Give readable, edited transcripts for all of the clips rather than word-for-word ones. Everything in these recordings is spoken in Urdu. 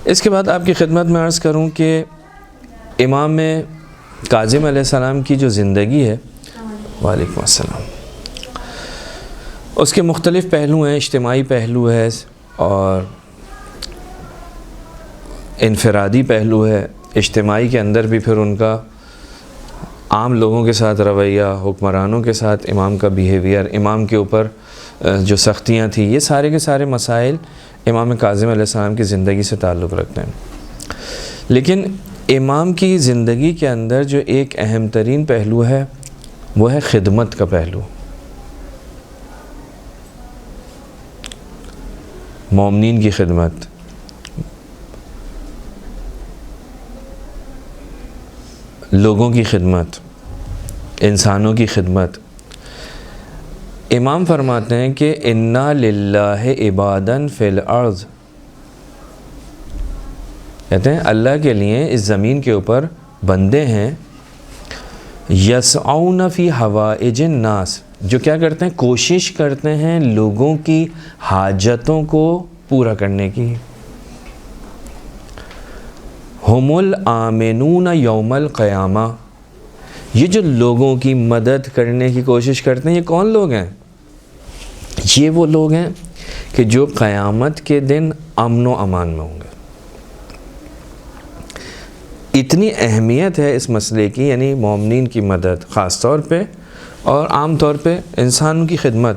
اس کے بعد آپ کی خدمت میں عرض کروں کہ امام کاظم علیہ السلام کی جو زندگی ہے، وعلیکم السلام، اس کے مختلف پہلو ہیں، اجتماعی پہلو ہے اور انفرادی پہلو ہے۔ اجتماعی کے اندر بھی پھر ان کا عام لوگوں کے ساتھ رویہ، حکمرانوں کے ساتھ امام کا بیہیویئر، امام کے اوپر جو سختیاں تھیں، یہ سارے کے سارے مسائل امام کاظم علیہ السلام کی زندگی سے تعلق رکھتے ہیں۔ لیکن امام کی زندگی کے اندر جو ایک اہم ترین پہلو ہے وہ ہے خدمت کا پہلو، مومنین کی خدمت، لوگوں کی خدمت، انسانوں کی خدمت۔ امام فرماتے ہیں کہ اِنَّا لِلَّهِ عِبَادًا فِي الْأَرْضِ، کہتے ہیں اللہ کے لیے اس زمین کے اوپر بندے ہیں، یسعون فی حوائج الناس، جو کیا کرتے ہیں؟ کوشش کرتے ہیں لوگوں کی حاجتوں کو پورا کرنے کی۔ ہم الآمنون یوم القیامہ، یہ جو لوگوں کی مدد کرنے کی کوشش کرتے ہیں، یہ کون لوگ ہیں؟ یہ وہ لوگ ہیں کہ جو قیامت کے دن امن و امان میں ہوں گے۔ اتنی اہمیت ہے اس مسئلے کی، یعنی مومنین کی مدد خاص طور پہ اور عام طور پہ انسانوں کی خدمت۔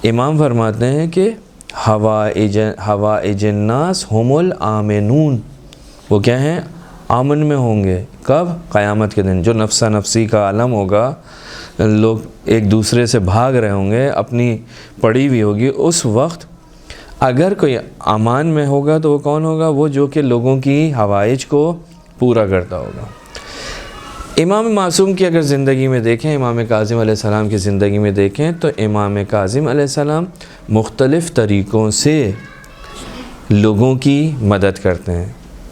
امام فرماتے ہیں کہ حوائج الناس ہم الآمنون، وہ کیا ہیں؟ امن میں ہوں گے۔ کب؟ قیامت کے دن، جو نفسہ نفسی کا عالم ہوگا، لوگ ایک دوسرے سے بھاگ رہے ہوں گے، اپنی پڑی ہوئی ہوگی، اس وقت اگر کوئی امان میں ہوگا تو وہ کون ہوگا؟ وہ جو کہ لوگوں کی حوائج کو پورا کرتا ہوگا۔ امام معصوم کی اگر زندگی میں دیکھیں، امام کاظم علیہ السلام کی زندگی میں دیکھیں تو امام کاظم علیہ السلام مختلف طریقوں سے لوگوں کی مدد کرتے ہیں۔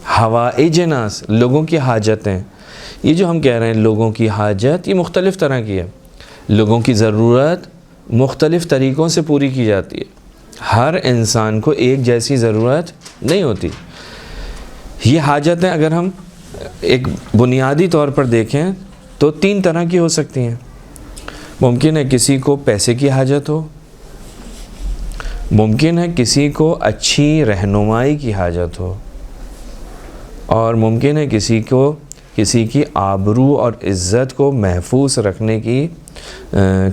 حوائج ناس، لوگوں کی حاجتیں، یہ جو ہم کہہ رہے ہیں لوگوں کی حاجت، یہ مختلف طرح کی ہے۔ لوگوں کی ضرورت مختلف طریقوں سے پوری کی جاتی ہے۔ ہر انسان کو ایک جیسی ضرورت نہیں ہوتی۔ یہ حاجتیں اگر ہم ایک بنیادی طور پر دیکھیں تو 3 طرح کی ہو سکتی ہیں۔ ممکن ہے کسی کو پیسے کی حاجت ہو، ممکن ہے کسی کو اچھی رہنمائی کی حاجت ہو، اور ممکن ہے کسی کی آبرو اور عزت کو محفوظ رکھنے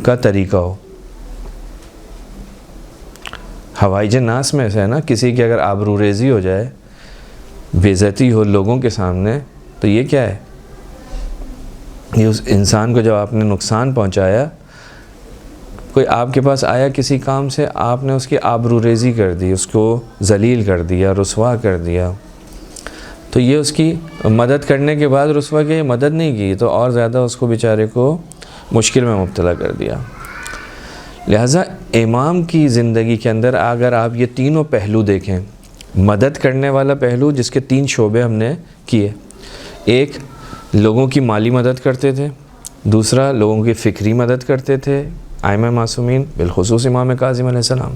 کا طریقہ ہو۔ حوائج الناس میں سے ہے نا، کسی کی اگر آبرو ریزی ہو جائے، بے عزتی ہو لوگوں کے سامنے، تو یہ کیا ہے؟ یہ اس انسان کو جب آپ نے نقصان پہنچایا، کوئی آپ کے پاس آیا کسی کام سے، آپ نے اس کی آبرو ریزی کر دی، اس کو ذلیل کر دیا، رسوا کر دیا، تو یہ اس کی مدد کرنے کے بعد رسوا کی مدد نہیں کی تو اور زیادہ اس کو بیچارے کو مشکل میں مبتلا کر دیا۔ لہٰذا امام کی زندگی کے اندر اگر آپ یہ تینوں پہلو دیکھیں، مدد کرنے والا پہلو جس کے 3 شعبے ہم نے کیے، ایک لوگوں کی مالی مدد کرتے تھے، دوسرا لوگوں کی فکری مدد کرتے تھے ائمہ معصومین بالخصوص امام کاظم علیہ السلام،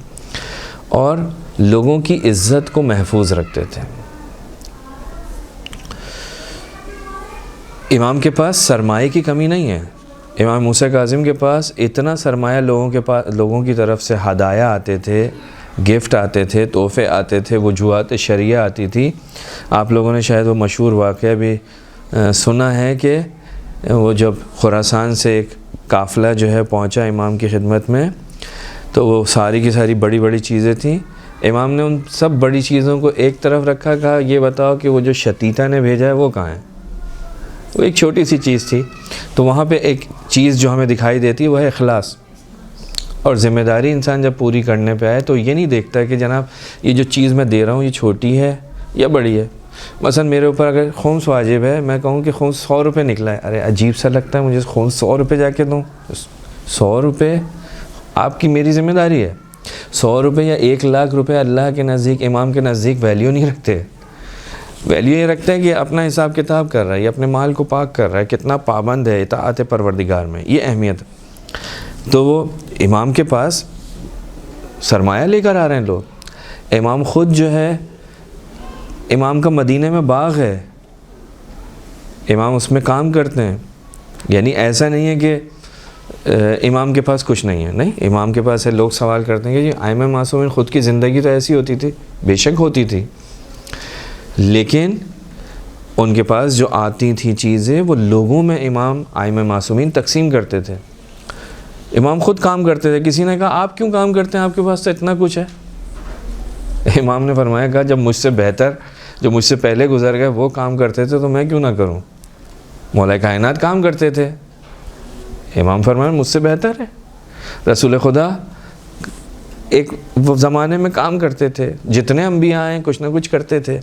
اور لوگوں کی عزت کو محفوظ رکھتے تھے۔ امام کے پاس سرمایہ کی کمی نہیں ہے۔ امام موسیٰ کاظم کے پاس اتنا سرمایہ لوگوں کی طرف سے ہدایہ آتے تھے، گفٹ آتے تھے، تحفے آتے تھے، وجوہات شرعیہ آتی تھی۔ آپ لوگوں نے شاید وہ مشہور واقعہ بھی سنا ہے کہ وہ جب خراسان سے ایک قافلہ جو ہے پہنچا امام کی خدمت میں، تو وہ ساری کی ساری بڑی بڑی چیزیں تھیں۔ امام نے ان سب بڑی چیزوں کو ایک طرف رکھا، کہا یہ بتاؤ کہ وہ جو شتیتا نے بھیجا ہے وہ کہاں ہے؟ وہ ایک چھوٹی سی چیز تھی۔ تو وہاں پہ ایک چیز جو ہمیں دکھائی دیتی ہے وہ ہے اخلاص اور ذمہ داری۔ انسان جب پوری کرنے پہ آئے تو یہ نہیں دیکھتا کہ جناب یہ جو چیز میں دے رہا ہوں یہ چھوٹی ہے یا بڑی ہے۔ مثلا میرے اوپر اگر خمس واجب ہے، میں کہوں کہ خمس 100 روپے نکلا ہے، ارے عجیب سا لگتا ہے مجھے خمس 100 روپے جا کے دوں۔ 100 روپے آپ کی میری ذمہ داری ہے۔ 100 روپے یا 1 لاکھ روپے اللہ کے نزدیک، امام کے نزدیک ویلیو نہیں رکھتے۔ ویلیو یہ رکھتے ہیں کہ اپنا حساب کتاب کر رہا ہے، یہ اپنے مال کو پاک کر رہا ہے، کتنا پابند ہے اطاعت پروردگار میں، یہ اہمیت۔ تو وہ امام کے پاس سرمایہ لے کر آ رہے ہیں لوگ، امام خود جو ہے امام کا مدینہ میں باغ ہے، امام اس میں کام کرتے ہیں، یعنی ایسا نہیں ہے کہ امام کے پاس کچھ نہیں ہے، نہیں، امام کے پاس ہے۔ لوگ سوال کرتے ہیں کہ جی ائمہ معصومین خود کی زندگی تو ایسی ہوتی تھی، بے شک ہوتی تھی، لیکن ان کے پاس جو آتی تھیں چیزیں وہ لوگوں میں امام ائمہ معصومین تقسیم کرتے تھے۔ امام خود کام کرتے تھے، کسی نے کہا آپ کیوں کام کرتے ہیں، آپ کے پاس تو اتنا کچھ ہے۔ امام نے فرمایا کہا جب مجھ سے بہتر جو مجھ سے پہلے گزر گئے وہ کام کرتے تھے تو میں کیوں نہ کروں۔ مولا کائنات کام کرتے تھے، امام فرمایا مجھ سے بہتر ہے۔ رسول خدا ایک زمانے میں کام کرتے تھے، جتنے انبیاء ہیں کچھ نہ کچھ کرتے تھے،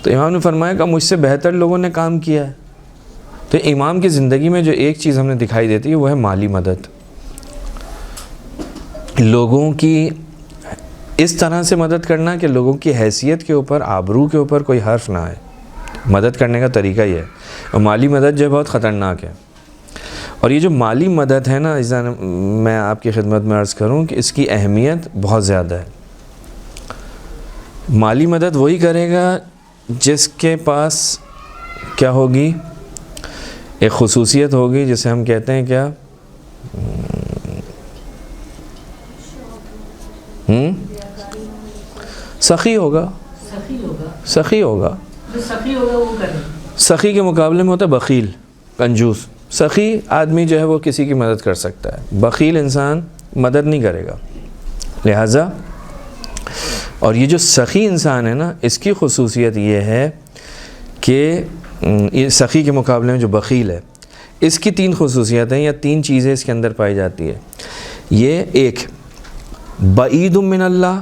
تو امام نے فرمایا کہ مجھ سے بہتر لوگوں نے کام کیا ہے۔ تو امام کی زندگی میں جو ایک چیز ہمیں دکھائی دیتی ہے وہ ہے مالی مدد، لوگوں کی اس طرح سے مدد کرنا کہ لوگوں کی حیثیت کے اوپر، آبرو کے اوپر کوئی حرف نہ آئے۔ مدد کرنے کا طریقہ یہ ہے، اور مالی مدد جو ہے بہت خطرناک ہے۔ اور یہ جو مالی مدد ہے نا، میں آپ کی خدمت میں عرض کروں کہ اس کی اہمیت بہت زیادہ ہے۔ مالی مدد وہی کرے گا جس کے پاس کیا ہوگی، ایک خصوصیت ہوگی جسے ہم کہتے ہیں کیا، سخی ہوگا، سخی ہوگا۔ سخی کے مقابلے میں ہوتا ہے بخیل، کنجوس۔ سخی آدمی جو ہے وہ کسی کی مدد کر سکتا ہے، بخیل انسان مدد نہیں کرے گا۔ لہٰذا اور یہ جو سخی انسان ہے نا، اس کی خصوصیت یہ ہے کہ یہ سخی کے مقابلے میں جو بخیل ہے، اس کی 3 خصوصیتیں یا 3 چیزیں اس کے اندر پائی جاتی ہے۔ یہ ایک، بعید من اللہ،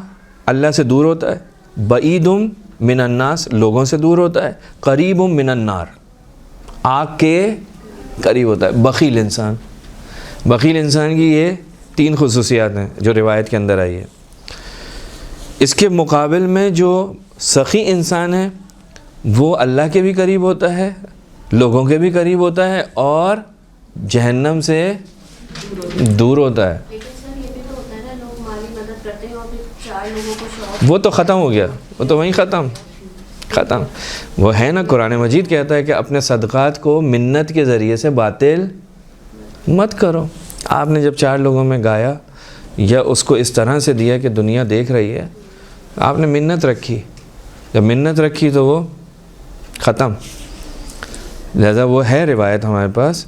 اللہ سے دور ہوتا ہے، بعید من الناس، لوگوں سے دور ہوتا ہے، قریب من النار، آگ کے قریب ہوتا ہے۔ بخیل انسان، بخیل انسان کی یہ 3 خصوصیات ہیں جو روایت کے اندر آئی ہے۔ اس کے مقابل میں جو سخی انسان ہے وہ اللہ کے بھی قریب ہوتا ہے، لوگوں کے بھی قریب ہوتا ہے، اور جہنم سے دور ہوتا ہے۔ وہ تو ختم ہو گیا، وہ تو وہیں ختم۔ وہ ہے نا، قرآن مجید کہتا ہے کہ اپنے صدقات کو منت کے ذریعے سے باطل مت کرو۔ آپ نے جب 4 لوگوں میں گایا یا اس کو اس طرح سے دیا کہ دنیا دیکھ رہی ہے، آپ نے منت رکھی، جب منت رکھی تو وہ ختم۔ لہذا وہ ہے روایت ہمارے پاس،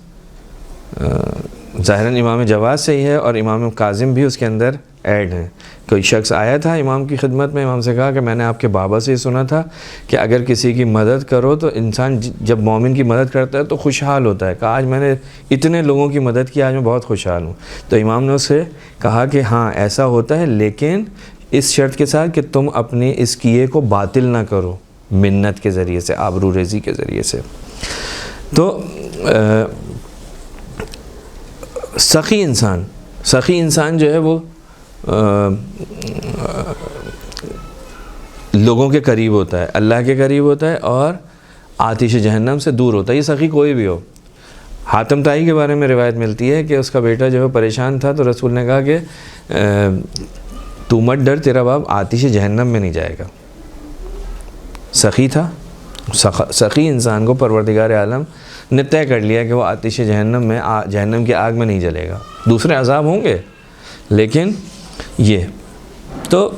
ظاہراً امام جواد سے ہی ہے، اور امام کاظم بھی اس کے اندر ایڈ ہیں۔ کوئی شخص آیا تھا امام کی خدمت میں، امام سے کہا کہ میں نے آپ کے بابا سے ہی سنا تھا کہ اگر کسی کی مدد کرو تو انسان جب مومن کی مدد کرتا ہے تو خوشحال ہوتا ہے۔ کہا آج میں نے اتنے لوگوں کی مدد کی، آج میں بہت خوشحال ہوں۔ تو امام نے اس سے کہا کہ ہاں ایسا ہوتا ہے، لیکن اس شرط کے ساتھ کہ تم اپنے اس کیے کو باطل نہ کرو، منت کے ذریعے سے، آبرو ریزی کے ذریعے سے۔ تو سخی انسان جو ہے وہ لوگوں کے قریب ہوتا ہے، اللہ کے قریب ہوتا ہے، اور آتش جہنم سے دور ہوتا ہے۔ یہ سخی کوئی بھی ہو۔ حاتم طائی کے بارے میں روایت ملتی ہے کہ اس کا بیٹا جو ہے پریشان تھا، تو رسول نے کہا کہ تو مت ڈر، تیرا باپ آتش جہنم میں نہیں جائے گا۔ سخی تھا، سخی انسان کو پروردگار عالم نے طے کر لیا کہ وہ آتش جہنم کی آگ میں نہیں جلے گا۔ دوسرے عذاب ہوں گے، لیکن یہ تو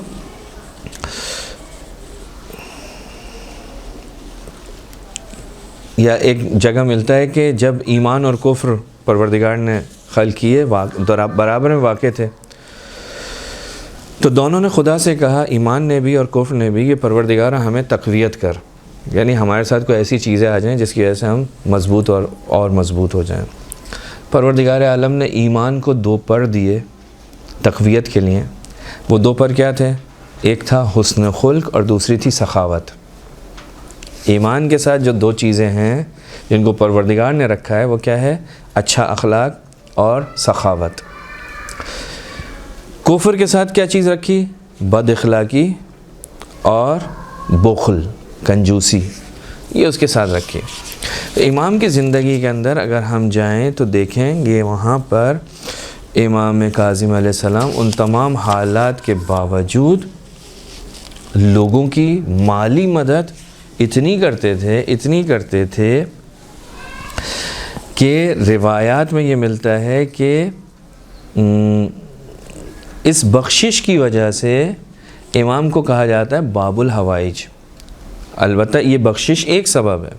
یا ایک جگہ ملتا ہے کہ جب ایمان اور کفر پروردگار نے خلق کیے برابر میں واقع تھے، تو دونوں نے خدا سے کہا، ایمان نے بھی اور کفر نے بھی، کہ پروردگار ہمیں تقویت کر، یعنی ہمارے ساتھ کوئی ایسی چیزیں آ جائیں جس کی وجہ سے ہم مضبوط اور مضبوط ہو جائیں۔ پروردگار عالم نے ایمان کو 2 پر دیے تقویت کے لیے۔ وہ 2 پر کیا تھے؟ ایک تھا حسن خلق اور دوسری تھی سخاوت۔ ایمان کے ساتھ جو 2 چیزیں ہیں جن کو پروردگار نے رکھا ہے وہ کیا ہے؟ اچھا اخلاق اور سخاوت۔ کفر کے ساتھ کیا چیز رکھی؟ بد اخلاقی اور بخل، کنجوسی، یہ اس کے ساتھ رکھی۔ امام کی زندگی کے اندر اگر ہم جائیں تو دیکھیں گے وہاں پر امام کاظم علیہ السلام ان تمام حالات کے باوجود لوگوں کی مالی مدد اتنی کرتے تھے کہ روایات میں یہ ملتا ہے کہ اس بخشش کی وجہ سے امام کو کہا جاتا ہے باب الحوائج. البتہ یہ بخشش ایک سبب ہے.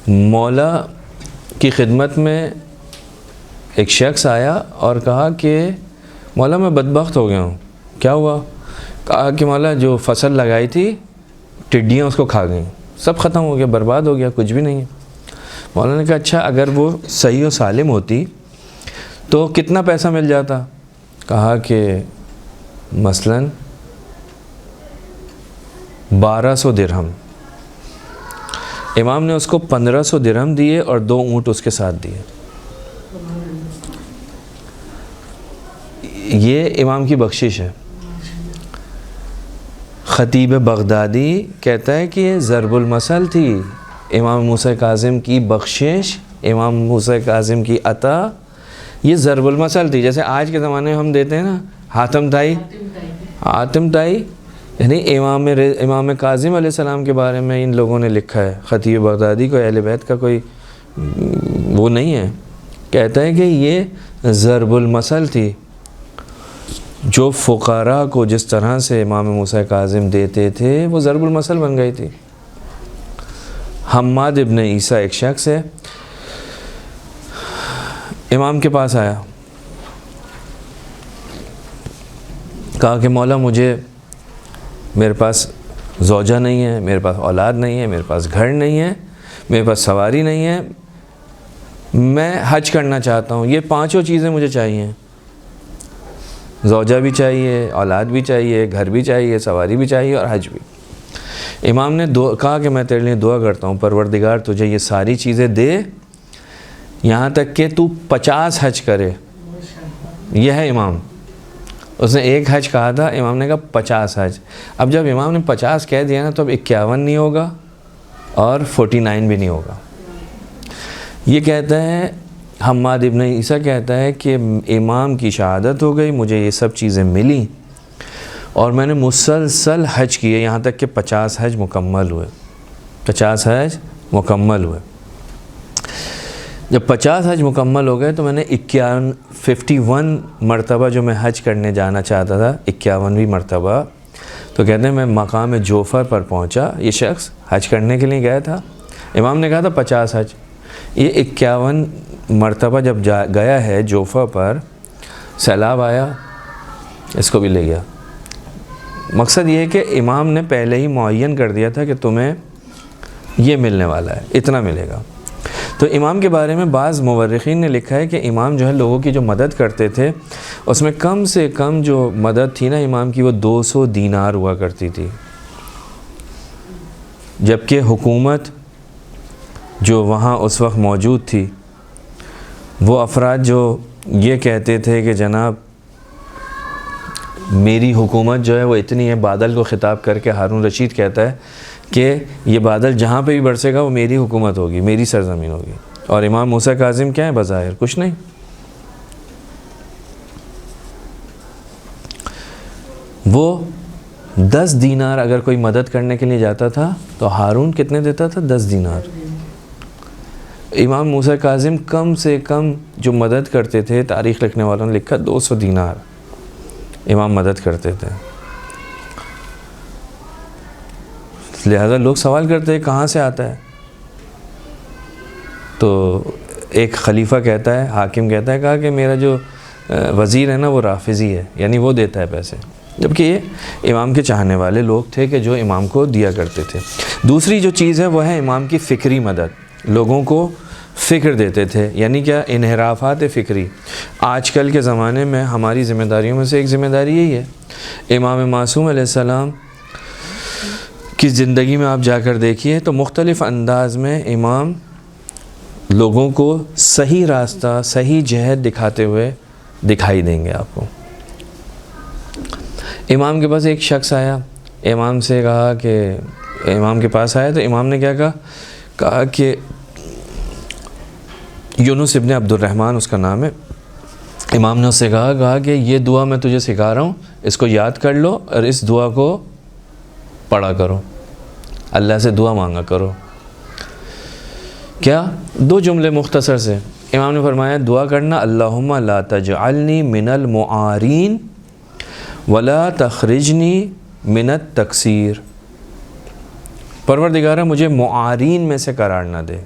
مولا کی خدمت میں ایک شخص آیا اور کہا کہ مولا میں بدبخت ہو گیا ہوں. کیا ہوا؟ کہا کہ مولا جو فصل لگائی تھی ٹڈیاں اس کو کھا گئیں, سب ختم ہو گیا, برباد ہو گیا, کچھ بھی نہیں ہے. مولا نے کہا اچھا اگر وہ صحیح و سالم ہوتی تو کتنا پیسہ مل جاتا؟ کہا کہ مثلاً 1200 درہم. امام نے اس کو 1500 درہم دیے اور 2 اونٹ اس کے ساتھ دیے. یہ امام کی بخشش ہے. خطیب بغدادی کہتا ہے کہ یہ ضرب المثل تھی. امام موسیٰ کاظم کی بخشش, امام موسیٰ کاظم کی عطا, یہ ضرب المثل تھی. جیسے آج کے زمانے میں ہم دیتے ہیں نا حاتم تائی, یعنی امام کاظم علیہ السلام کے بارے میں ان لوگوں نے لکھا ہے. خطیب بغدادی کو اہل بیت کا کوئی وہ نہیں ہے. کہتا ہے کہ یہ ضرب المثل تھی. جو فقراء کو جس طرح سے امام موسیٰ کاظم دیتے تھے وہ ضرب المثل بن گئی تھی. حماد ابن عیسیٰ ایک شخص ہے, امام کے پاس آیا, کہا کہ مولا میرے پاس زوجہ نہیں ہے, میرے پاس اولاد نہیں ہے, میرے پاس گھر نہیں ہے, میرے پاس سواری نہیں ہے, میں حج کرنا چاہتا ہوں. یہ 5 چیزیں مجھے چاہیے, زوجہ بھی چاہیے, اولاد بھی چاہیے, گھر بھی چاہیے, سواری بھی چاہیے اور حج بھی. امام نے کہا کہ میں تیرے لیے دعا کرتا ہوں, پروردگار تجھے یہ ساری چیزیں دے یہاں تک کہ تو 50 حج کرے. یہ ہے امام. اس نے 1 حج کہا تھا, امام نے کہا 50 حج. اب جب امام نے 50 کہہ دیا نا تو اب 51 نہیں ہوگا اور 49 بھی نہیں ہوگا. یہ کہتا ہے حماد ابن عیسیٰ کہتا ہے کہ امام کی شہادت ہو گئی, مجھے یہ سب چیزیں ملیں اور میں نے مسلسل حج کیے یہاں تک کہ 50 حج مکمل ہوئے. 50 حج مکمل ہوئے. جب 50 حج مکمل ہو گئے تو میں نے 51 مرتبہ جو میں حج کرنے جانا چاہتا تھا, 51ویں مرتبہ, تو کہتے ہیں میں مقام جوفر پر پہنچا. یہ شخص حج کرنے کے لیے گیا تھا, امام نے کہا تھا 50 حج. یہ 51 مرتبہ جب گیا ہے جوفہ پر, سیلاب آیا, اس کو بھی لے گیا. مقصد یہ ہے کہ امام نے پہلے ہی معین کر دیا تھا کہ تمہیں یہ ملنے والا ہے, اتنا ملے گا. تو امام کے بارے میں بعض مورخین نے لکھا ہے کہ امام جو ہے لوگوں کی جو مدد کرتے تھے اس میں کم سے کم جو مدد تھی نا امام کی وہ 200 دینار ہوا کرتی تھی. جبکہ حکومت جو وہاں اس وقت موجود تھی وہ افراد جو یہ کہتے تھے کہ جناب میری حکومت جو ہے وہ اتنی ہے, بادل کو خطاب کر کے ہارون رشید کہتا ہے کہ یہ بادل جہاں پہ بھی برسے گا وہ میری حکومت ہوگی, میری سرزمین ہوگی. اور امام موسیٰ کاظم کیا ہے بظاہر کچھ نہیں. وہ 10 دینار اگر کوئی مدد کرنے کے لیے جاتا تھا تو ہارون کتنے دیتا تھا؟ 10 دینار. امام موسیٰ کاظم کم سے کم جو مدد کرتے تھے, تاریخ لکھنے والوں نے لکھا 200 دینار امام مدد کرتے تھے. لہذا لوگ سوال کرتے ہیں کہاں سے آتا ہے؟ تو ایک خلیفہ کہتا ہے, حاکم کہتا ہے, کہا کہ میرا جو وزیر ہے نا وہ رافضی ہے, یعنی وہ دیتا ہے پیسے. جبکہ یہ امام کے چاہنے والے لوگ تھے کہ جو امام کو دیا کرتے تھے. دوسری جو چیز ہے وہ ہے امام کی فکری مدد. لوگوں کو فکر دیتے تھے, یعنی کیا؟ انحرافات فکری. آج کل کے زمانے میں ہماری ذمہ داریوں میں سے ایک ذمہ داری یہی ہے. امام معصوم علیہ السلام کی زندگی میں آپ جا کر دیکھیے تو مختلف انداز میں امام لوگوں کو صحیح راستہ, صحیح جہت دکھاتے ہوئے دکھائی دیں گے آپ کو. امام کے پاس ایک شخص آیا, امام سے کہا کہ امام کے پاس آیا تو امام نے کیا کہا کہ یونس ابن عبد الرحمن اس کا نام ہے. امام نے اس سے کہا کہ یہ دعا میں تجھے سکھا رہا ہوں, اس کو یاد کر لو اور اس دعا کو پڑھا کرو، اللہ سے دعا مانگا کرو۔ کیا؟ 2 جملے مختصر سے امام نے فرمایا دعا کرنا، اللہم لا تجعلنی من المعارین ولا تخرجنی من التقصیر، پروردگارہ مجھے معارین میں سے قرار نہ دے۔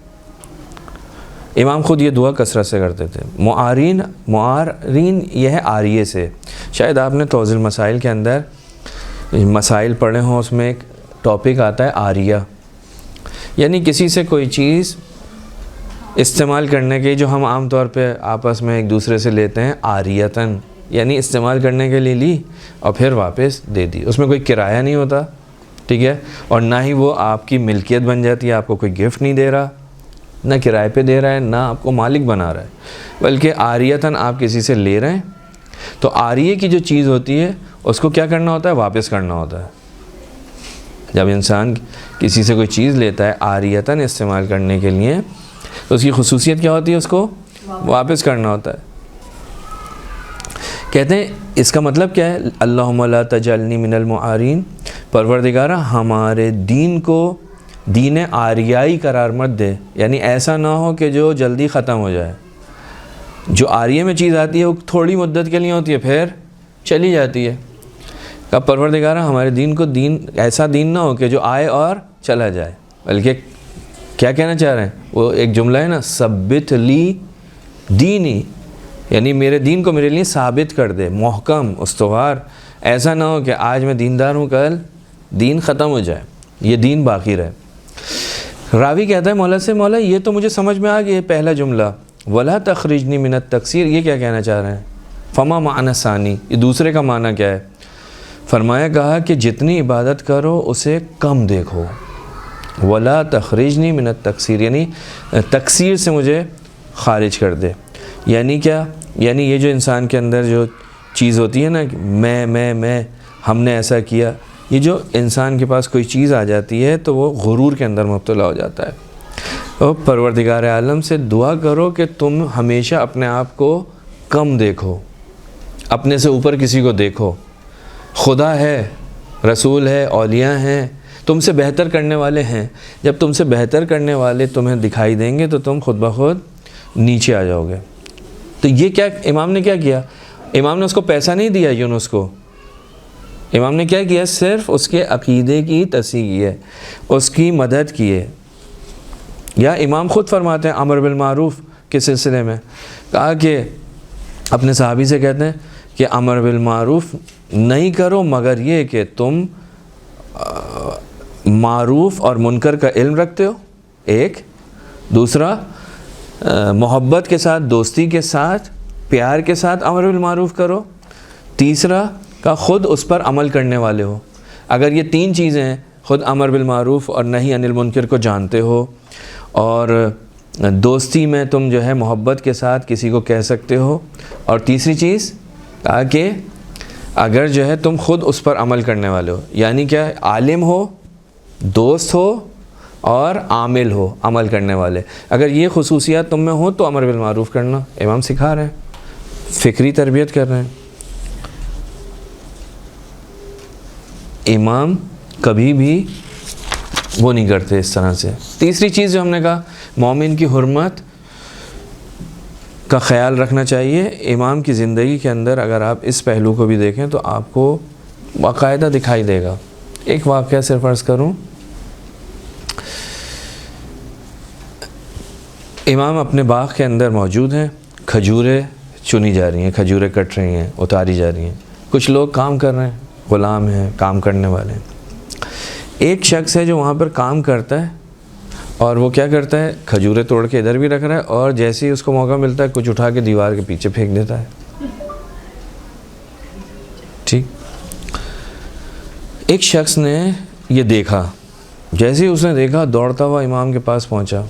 امام خود یہ دعا کثرت سے کرتے تھے۔ معارین یہ ہے عاریے سے، شاید آپ نے توضیح المسائل کے اندر مسائل پڑھے ہوں، اس میں ایک ٹاپک آتا ہے عاریہ، یعنی کسی سے کوئی چیز استعمال کرنے کی جو ہم عام طور پہ آپس میں ایک دوسرے سے لیتے ہیں، عاریتاً یعنی استعمال کرنے کے لیے لی اور پھر واپس دے دی، اس میں کوئی کرایہ نہیں ہوتا، ٹھیک ہے، اور نہ ہی وہ آپ کی ملکیت بن جاتی ہے، آپ کو کوئی گفٹ نہیں دے رہا، نہ کرائے پہ دے رہا ہے، نہ آپ کو مالک بنا رہا ہے، بلکہ عاریتاً آپ کسی سے لے رہے ہیں۔ تو عاریے کی جو چیز ہوتی ہے اس کو کیا کرنا ہوتا ہے؟ واپس کرنا ہوتا ہے۔ جب انسان کسی سے کوئی چیز لیتا ہے عاریتاً استعمال کرنے کے لیے تو اس کی خصوصیت کیا ہوتی ہے؟ اس کو واپس کرنا ہوتا ہے۔ کہتے ہیں اس کا مطلب کیا ہے؟ اللہم لا تجعلنی من المعارین، پروردگارہ ہمارے دین کو دین آریائی قرار مت دے، یعنی ایسا نہ ہو کہ جو جلدی ختم ہو جائے۔ جو آریے میں چیز آتی ہے وہ تھوڑی مدت کے لیے ہوتی ہے، پھر چلی جاتی ہے۔ کہ پروردگارہ ہمارے دین کو ایسا دین نہ ہو کہ جو آئے اور چلا جائے، بلکہ کیا کہنا چاہ رہے ہیں؟ وہ ایک جملہ ہے نا، ثبت لی دینی، یعنی میرے دین کو میرے لیے ثابت کر دے، محکم استوار، ایسا نہ ہو کہ آج میں دیندار ہوں کل دین ختم ہو جائے، یہ دین باقی رہے۔ راوی کہتا ہے مولا سے، مولا یہ تو مجھے سمجھ میں آ گیا پہلا جملہ، ولا تخرجنی من التقصیر، یہ کیا کہنا چاہ رہے ہیں؟ فما معنی ثانی، یہ دوسرے کا معنی کیا ہے؟ فرمایا کہا کہ جتنی عبادت کرو اسے کم دیکھو، ولا تخرجنی من التقصیر، یعنی تقصیر سے مجھے خارج کر دے۔ یعنی کیا؟ یعنی یہ جو انسان کے اندر جو چیز ہوتی ہے نا، میں ہم نے ایسا کیا، یہ جو انسان کے پاس کوئی چیز آ جاتی ہے تو وہ غرور کے اندر مبتلا ہو جاتا ہے۔ اور پروردگار عالم سے دعا کرو کہ تم ہمیشہ اپنے آپ کو کم دیکھو، اپنے سے اوپر کسی کو دیکھو، خدا ہے، رسول ہے، اولیاء ہیں، تم سے بہتر کرنے والے ہیں۔ جب تم سے بہتر کرنے والے تمہیں دکھائی دیں گے تو تم خود بخود نیچے آ جاؤ گے۔ تو یہ کیا امام نے کیا کیا؟ امام نے اس کو پیسہ نہیں دیا، یونس کو امام نے کیا کیا؟ صرف اس کے عقیدے کی تصحیح کی ہے، اس کی مدد کی ہے۔ یا امام خود فرماتے ہیں امر بالمعروف کے سلسلے میں، کہا کہ اپنے صحابی سے کہتے ہیں کہ امر بالمعروف نہیں کرو مگر یہ کہ تم معروف اور منکر کا علم رکھتے ہو، ایک، دوسرا محبت کے ساتھ، دوستی کے ساتھ، پیار کے ساتھ امر بالمعروف کرو، تیسرا کا خود اس پر عمل کرنے والے ہو۔ اگر یہ 3 چیزیں ہیں، خود امر بالمعروف اور نہی عن المنکر کو جانتے ہو، اور دوستی میں تم جو ہے محبت کے ساتھ کسی کو کہہ سکتے ہو، اور تیسری چیز کہ اگر جو ہے تم خود اس پر عمل کرنے والے ہو، یعنی کیا؟ عالم ہو، دوست ہو اور عامل ہو، عمل کرنے والے۔ اگر یہ خصوصیات تم میں ہو تو امر بالمعروف کرنا امام سکھا رہے ہیں، فکری تربیت کر رہے ہیں۔ امام کبھی بھی وہ نہیں کرتے اس طرح سے۔ تیسری چیز جو ہم نے کہا، مومن کی حرمت کا خیال رکھنا چاہیے۔ امام کی زندگی کے اندر اگر آپ اس پہلو کو بھی دیکھیں تو آپ کو باقاعدہ دکھائی دے گا۔ ایک واقعہ صرف عرض کروں، امام اپنے باغ کے اندر موجود ہیں، کھجوریں چنی جا رہی ہیں، کھجوریں کٹ رہی ہیں، اتاری جا رہی ہیں، کچھ لوگ کام کر رہے ہیں، غلام ہیں، کام کرنے والے ہیں۔ ایک شخص ہے جو وہاں پر کام کرتا ہے، اور وہ کیا کرتا ہے؟ کھجوریں توڑ کے ادھر بھی رکھ رہا ہے، اور جیسے ہی اس کو موقع ملتا ہے کچھ اٹھا کے دیوار کے پیچھے پھینک دیتا ہے۔ ٹھیک، ایک شخص نے یہ دیکھا، جیسے ہی اس نے دیکھا دوڑتا ہوا امام کے پاس پہنچا،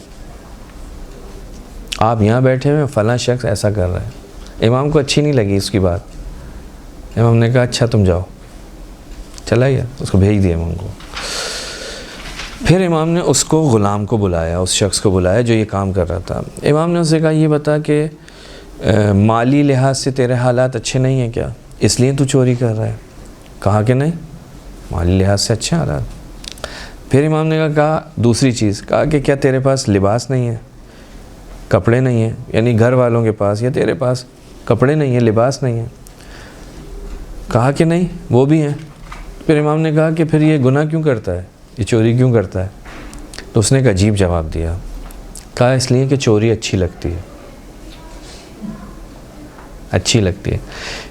آپ یہاں بیٹھے ہوئے، فلاں شخص ایسا کر رہا ہے۔ امام کو اچھی نہیں لگی اس کی بات۔ امام نے کہا اچھا تم جاؤ، چلا گیا، اس کو بھیج دیا امام کو۔ پھر امام نے اس کو غلام کو بلایا، اس شخص کو بلایا جو یہ کام کر رہا تھا۔ امام نے اسے کہا یہ بتا کہ مالی لحاظ سے تیرے حالات اچھے نہیں ہیں کیا، اس لیے تو چوری کر رہا ہے؟ کہا کہ نہیں، مالی لحاظ سے اچھے حالات۔ پھر امام نے کہا دوسری چیز، کہا کہ کیا تیرے پاس لباس نہیں ہے، کپڑے نہیں ہیں، یعنی گھر والوں کے پاس یا تیرے پاس کپڑے نہیں ہیں، لباس نہیں ہے؟ کہا کہ نہیں، وہ بھی ہیں۔ پھر امام نے کہا کہ پھر یہ گناہ کیوں کرتا ہے، یہ چوری کیوں کرتا ہے؟ تو اس نے ایک عجیب جواب دیا، کہا اس لیے کہ چوری اچھی لگتی ہے، اچھی لگتی ہے،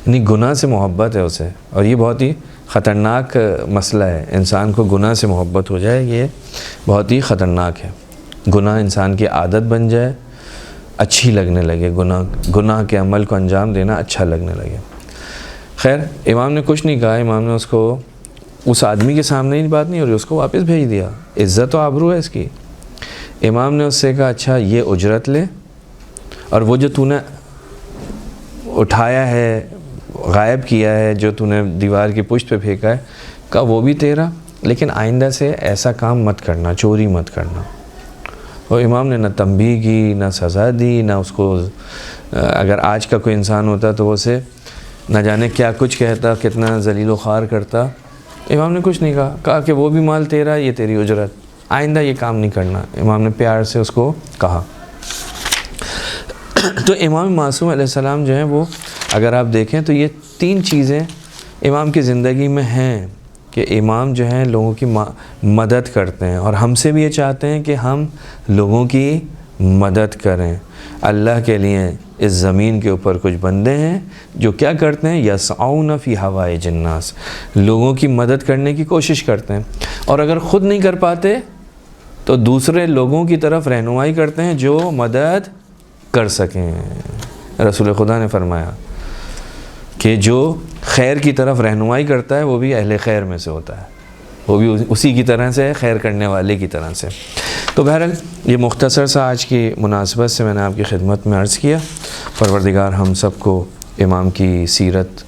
یعنی گناہ سے محبت ہے اسے، اور یہ بہت ہی خطرناک مسئلہ ہے، انسان کو گناہ سے محبت ہو جائے، یہ بہت ہی خطرناک ہے۔ گناہ انسان کی عادت بن جائے، اچھی لگنے لگے، گناہ کے عمل کو انجام دینا اچھا لگنے لگے۔ خیر امام نے کچھ نہیں کہا، امام نے اس کو اس آدمی کے سامنے ہی بات نہیں ہو رہی، اس کو واپس بھیج دیا، عزت و آبرو ہے اس کی۔ امام نے اس سے کہا اچھا یہ اجرت لے، اور وہ جو تو نے اٹھایا ہے، غائب کیا ہے، جو تو نے دیوار کی پشت پہ پھینکا ہے، کہا وہ بھی تیرا، لیکن آئندہ سے ایسا کام مت کرنا، چوری مت کرنا۔ اور امام نے نہ تنبیہ کی، نہ سزا دی، نہ اس کو، اگر آج کا کوئی انسان ہوتا تو وہ اسے نہ جانے کیا کچھ کہتا، کتنا ذلیل و خوار کرتا۔ امام نے کچھ نہیں کہا، کہا کہ وہ بھی مال تیرا، یہ تیری اجرت، آئندہ یہ کام نہیں کرنا۔ امام نے پیار سے اس کو کہا۔ تو امام معصوم علیہ السلام جو ہیں وہ اگر آپ دیکھیں تو یہ تین چیزیں امام کی زندگی میں ہیں کہ امام جو ہیں لوگوں کی مدد کرتے ہیں، اور ہم سے بھی یہ چاہتے ہیں کہ ہم لوگوں کی مدد کریں۔ اللہ کے لیے اس زمین کے اوپر کچھ بندے ہیں جو کیا کرتے ہیں، یسعون فی حوائج الناس، لوگوں کی مدد کرنے کی کوشش کرتے ہیں، اور اگر خود نہیں کر پاتے تو دوسرے لوگوں کی طرف رہنمائی کرتے ہیں جو مدد کر سکیں۔ رسول خدا نے فرمایا کہ جو خیر کی طرف رہنمائی کرتا ہے وہ بھی اہل خیر میں سے ہوتا ہے، وہ بھی اسی کی طرح سے ہے، خیر کرنے والے کی طرح سے۔ تو بہرحال یہ مختصر سا آج کی مناسبت سے میں نے آپ کی خدمت میں عرض کیا۔ پروردگار ہم سب کو امام کی سیرت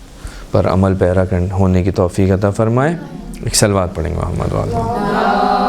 پر عمل پیرا ہونے کی توفیق عطا فرمائے۔ ایک صلوات پڑھیں گے محمد والا۔